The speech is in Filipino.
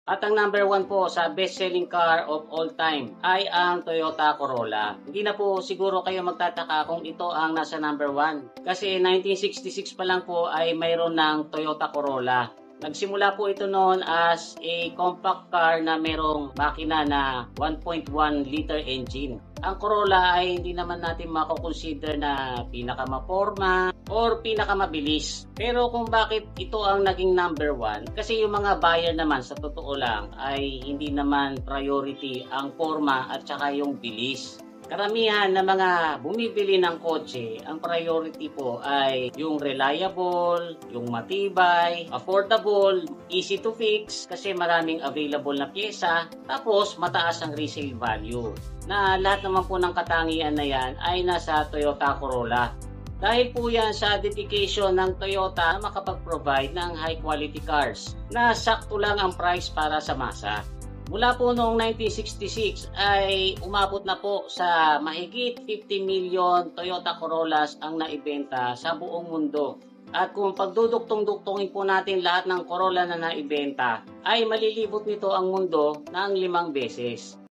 At ang number 1 po sa best-selling car of all time ay ang Toyota Corolla. Hindi na po siguro kayo magtataka kung ito ang nasa number 1. Kasi 1966 pa lang po ay mayroon ng Toyota Corolla. Nagsimula po ito noon as a compact car na merong makina na 1.1 liter engine. Ang Corolla ay hindi naman natin mako-consider na pinakamaporma or pinakamabilis. Pero kung bakit ito ang naging number 1, kasi yung mga buyer naman sa totoo lang ay hindi naman priority ang forma at saka yung bilis. Karamihan ng mga bumibili ng kotse, ang priority po ay yung reliable, yung matibay, affordable, easy to fix kasi maraming available na pyesa, tapos mataas ang resale value. Na lahat naman po ng katangian na yan ay nasa Toyota Corolla. Dahil po yan sa dedication ng Toyota na makapag-provide ng high quality cars na sakto lang ang price para sa masa. Mula po noong 1966 ay umabot na po sa mahigit 50 million Toyota Corollas ang naibenta sa buong mundo. At kung pagduduktong-duktongin po natin lahat ng Corolla na naibenta, ay malilibot nito ang mundo ng 5 beses.